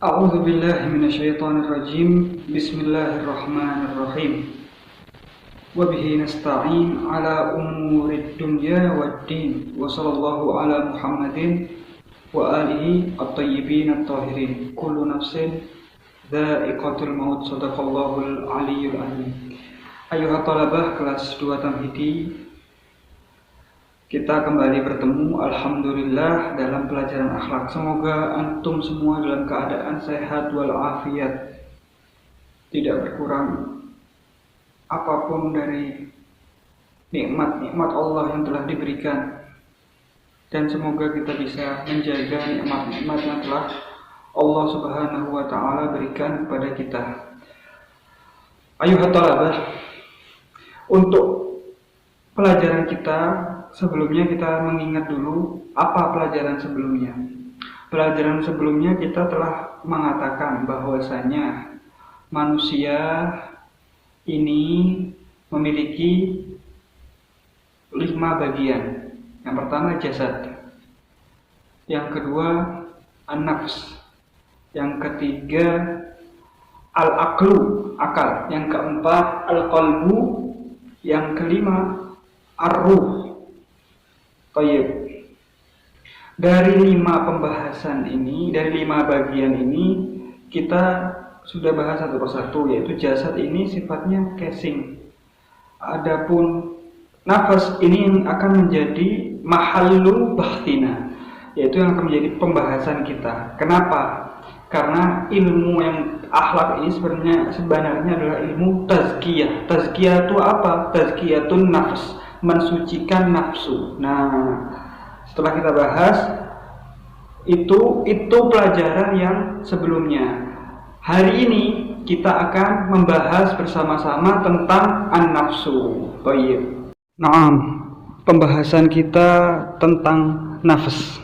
أعوذ بالله من الشيطان الرجيم بسم الله الرحمن الرحيم وبه نستعين على أمور الدنيا والدين وصلى الله على محمد وآله الطيبين الطاهرين كل نفس ذائقة الموت صدق الله العلي العظيم. Ayuhat talabah kelas 2 Tamhidi, kita kembali bertemu alhamdulillah dalam pelajaran akhlak. Semoga antum semua dalam keadaan sehat walafiat, tidak berkurang apapun dari nikmat-nikmat Allah yang telah diberikan, dan semoga kita bisa menjaga nikmat-nikmat yang telah Allah Subhanahu wa taala berikan kepada kita. Ayuhat talabah, untuk pelajaran kita sebelumnya kita mengingat dulu apa pelajaran sebelumnya. Pelajaran sebelumnya kita telah mengatakan bahwasanya manusia ini memiliki 5 bagian. Yang pertama jasad, yang kedua an-nafs, yang ketiga al-aqlu, akal, yang keempat al-qalbu, yang kelima ar-ruh. Baik. Dari 5 pembahasan ini, dari 5 bagian ini, kita sudah bahas satu persatu, yaitu jasad ini sifatnya casing. Adapun nafas ini akan menjadi mahallu bahtina, yaitu yang akan menjadi pembahasan kita. Kenapa? Karena ilmu yang akhlak ini sebenarnya adalah ilmu tazkiyah. Tazkiyah itu apa? Tazkiyatun nafs, mensucikan nafsu. Nah, setelah kita bahas itu pelajaran yang sebelumnya. Hari ini kita akan membahas bersama-sama tentang an-nafsu. Baik. Naam, pembahasan kita tentang nafs,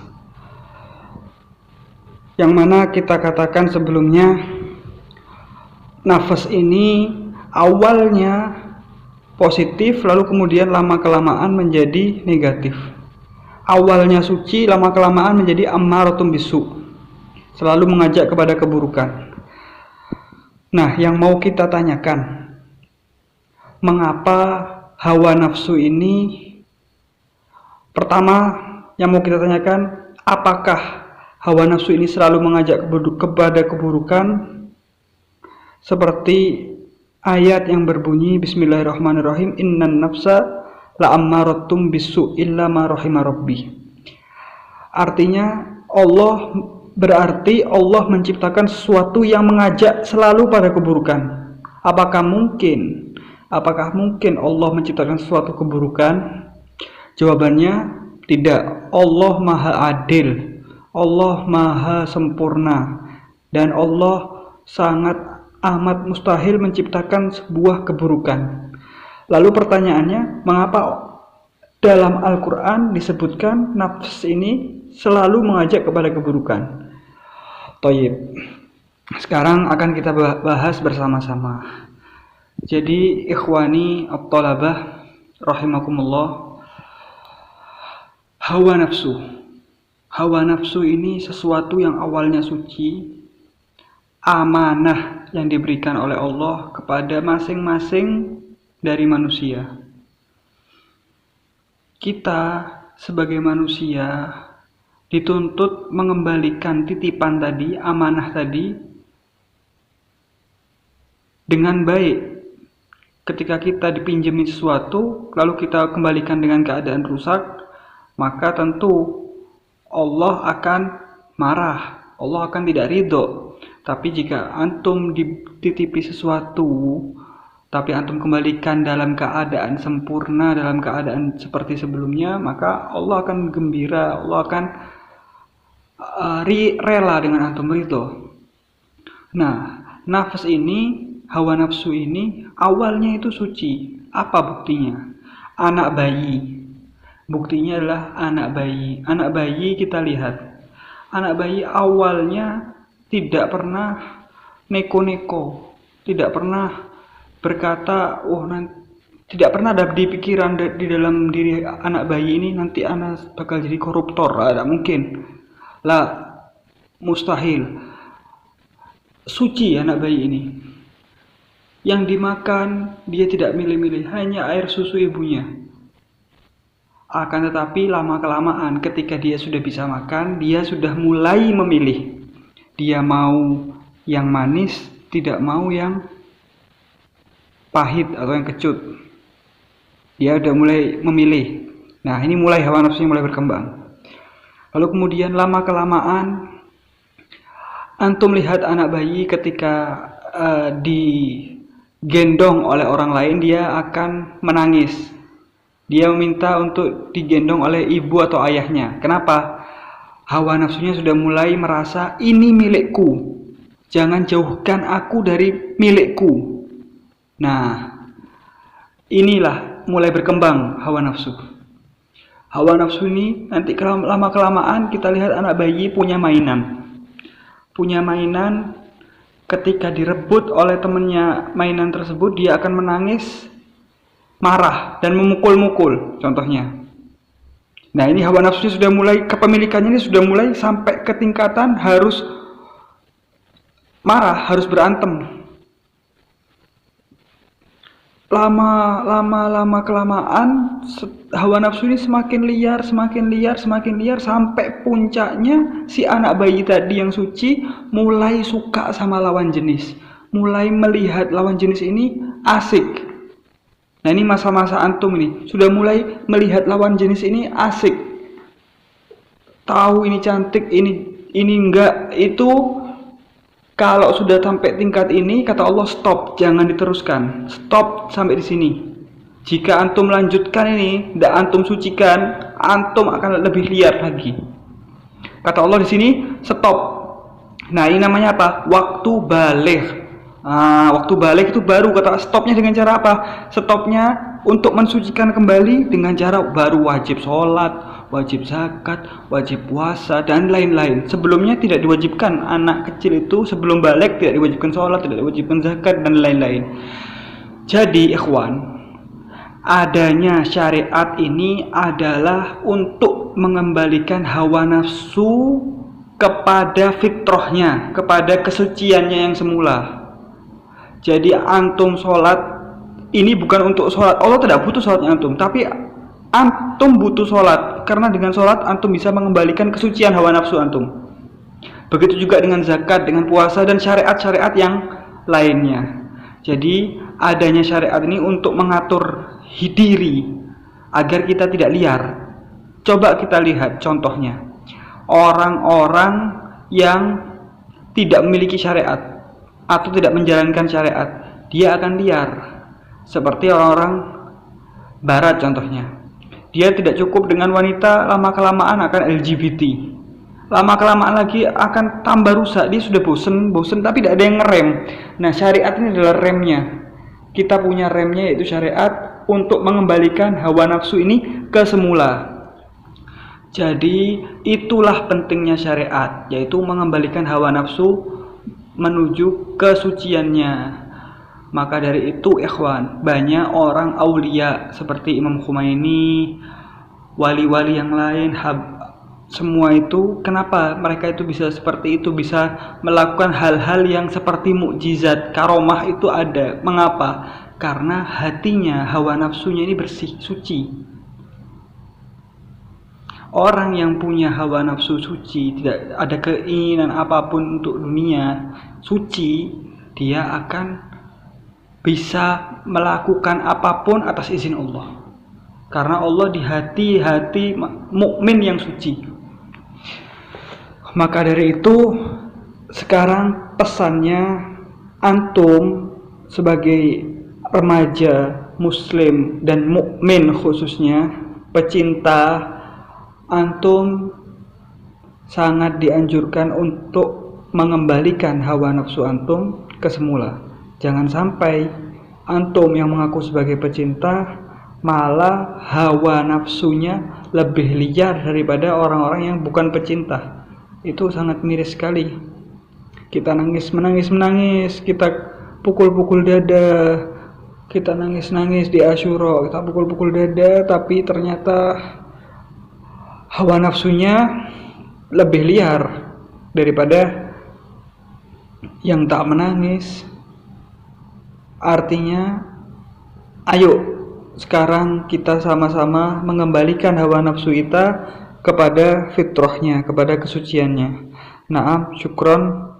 yang mana kita katakan sebelumnya, nafas ini awalnya positif, lalu kemudian lama-kelamaan menjadi negatif. Awalnya suci, lama-kelamaan menjadi ammaratum bisu, selalu mengajak kepada keburukan. Nah, yang mau kita tanyakan, mengapa hawa nafsu ini? Pertama, yang mau kita tanyakan, apakah hawa nafsu ini selalu mengajak kepada keburukan? Seperti ayat yang berbunyi Bismillahirrahmanirrahim, innan nafsa la'ammaratum bisu illa ma rahima rabbi. Artinya berarti Allah menciptakan sesuatu yang mengajak selalu pada keburukan. Apakah mungkin Allah menciptakan sesuatu keburukan? Jawabannya tidak. Allah Maha Adil, Allah Maha Sempurna, dan Allah sangat amat mustahil menciptakan sebuah keburukan. Lalu pertanyaannya, mengapa dalam Al-Quran disebutkan nafs ini selalu mengajak kepada keburukan? Thayyib. Sekarang akan kita bahas bersama-sama. Jadi ikhwani at-talabah rahimakumullah, hawa nafsu ini sesuatu yang awalnya suci, amanah yang diberikan oleh Allah kepada masing-masing dari manusia. Kita sebagai manusia dituntut mengembalikan titipan tadi, amanah tadi, dengan baik. Ketika kita dipinjami sesuatu lalu kita kembalikan dengan keadaan rusak, maka tentu Allah akan marah, Allah akan tidak ridho. Tapi jika antum dititipi sesuatu, tapi antum kembalikan dalam keadaan sempurna, dalam keadaan seperti sebelumnya, maka Allah akan gembira, Allah akan rela dengan antum ridho. Nah, nafas ini, hawa nafsu ini awalnya itu suci. Apa buktinya? Anak bayi. Buktinya adalah anak bayi. Anak bayi kita lihat. Anak bayi awalnya tidak pernah neko-neko, tidak pernah berkata, tidak pernah ada di pikiran di dalam diri anak bayi ini nanti anak bakal jadi koruptor. Tidak mungkin. Lah, mustahil. suci anak bayi ini. Yang dimakan dia tidak milih-milih, hanya air susu ibunya. Akan tetapi lama-kelamaan ketika dia sudah bisa makan, dia sudah mulai memilih. Dia mau yang manis, tidak mau yang pahit atau yang kecut. Dia udah mulai memilih. Nah, ini mulai hawa nafsunya mulai berkembang. Lalu kemudian lama-kelamaan antum lihat anak bayi ketika digendong oleh orang lain, dia akan menangis. Dia meminta untuk digendong oleh ibu atau ayahnya. Kenapa? Hawa nafsunya sudah mulai merasa ini milikku. Jangan jauhkan aku dari milikku. Nah, inilah mulai berkembang hawa nafsu. Hawa nafsu ini nanti lama-kelamaan kita lihat anak bayi punya mainan. Punya mainan, ketika direbut oleh temannya mainan tersebut, dia akan menangis, marah, dan memukul-mukul contohnya. Nah, ini hawa nafsunya sudah mulai, kepemilikannya ini sudah mulai sampai ke tingkatan harus marah, harus berantem. Lama kelamaan hawa nafsu ini semakin liar sampai puncaknya si anak bayi tadi yang suci mulai suka sama lawan jenis, mulai melihat lawan jenis ini asik. Nah, ini masa-masa antum ini sudah mulai melihat lawan jenis ini asik, tahu ini cantik, ini enggak. Itu kalau sudah sampai tingkat ini, kata Allah, stop, jangan diteruskan. Stop sampai di sini. Jika antum lanjutkan ini, tidak antum sucikan, antum akan lebih liar lagi. Kata Allah di sini, stop. Nah, ini namanya apa? Waktu balik. Waktu balik itu baru kata stopnya dengan cara apa? Stopnya untuk mensucikan kembali dengan cara baru wajib sholat, wajib zakat, wajib puasa, dan lain-lain. Sebelumnya tidak diwajibkan. Anak kecil itu sebelum balik tidak diwajibkan sholat, tidak diwajibkan zakat, dan lain-lain. Jadi ikhwan, adanya syariat ini adalah untuk mengembalikan hawa nafsu kepada fitrahnya, kepada kesuciannya yang semula. Jadi antum sholat ini bukan untuk sholat, Allah tidak butuh sholatnya antum, tapi antum butuh sholat, karena dengan sholat antum bisa mengembalikan kesucian hawa nafsu antum. Begitu juga dengan zakat, dengan puasa, dan syariat-syariat yang lainnya. Jadi adanya syariat ini untuk mengatur diri agar kita tidak liar. Coba kita lihat contohnya, orang-orang yang tidak memiliki syariat atau tidak menjalankan syariat, dia akan liar. Seperti orang-orang barat contohnya, dia tidak cukup dengan wanita, lama-kelamaan akan LGBT, lama-kelamaan lagi akan tambah rusak. Dia sudah bosen tapi tidak ada yang ngerem. Nah, syariat ini adalah remnya. Kita punya remnya, yaitu syariat, untuk mengembalikan hawa nafsu ini ke semula. Jadi itulah pentingnya syariat, yaitu mengembalikan hawa nafsu menuju kesuciannya. Maka dari itu ikhwan, banyak orang aulia seperti Imam Khomeini, wali-wali yang lain, semua itu, kenapa mereka itu bisa seperti itu, bisa melakukan hal-hal yang seperti mukjizat, karomah itu ada. Mengapa? Karena hatinya, hawa nafsunya ini bersih, suci. Orang yang punya hawa nafsu suci, tidak ada keinginan apapun untuk dunia, suci, dia akan bisa melakukan apapun atas izin Allah. Karena Allah di hati-hati mukmin yang suci. Maka dari itu, sekarang pesannya antum sebagai remaja muslim dan mukmin khususnya, pecinta, antum sangat dianjurkan untuk mengembalikan hawa nafsu antum ke semula. Jangan sampai antum yang mengaku sebagai pecinta malah hawa nafsunya lebih liar daripada orang-orang yang bukan pecinta. Itu sangat miris sekali. Kita menangis, kita pukul-pukul dada, kita nangis di Asyura, kita pukul-pukul dada, tapi ternyata hawa nafsunya lebih liar daripada yang tak menangis. Artinya, ayo sekarang kita sama-sama mengembalikan hawa nafsu kita kepada fitrahnya, kepada kesuciannya. Naam, syukron.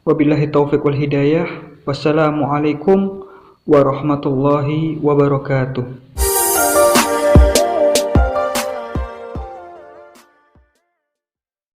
Wabillahi taufiq wal hidayah. Wassalamualaikum warahmatullahi wabarakatuh.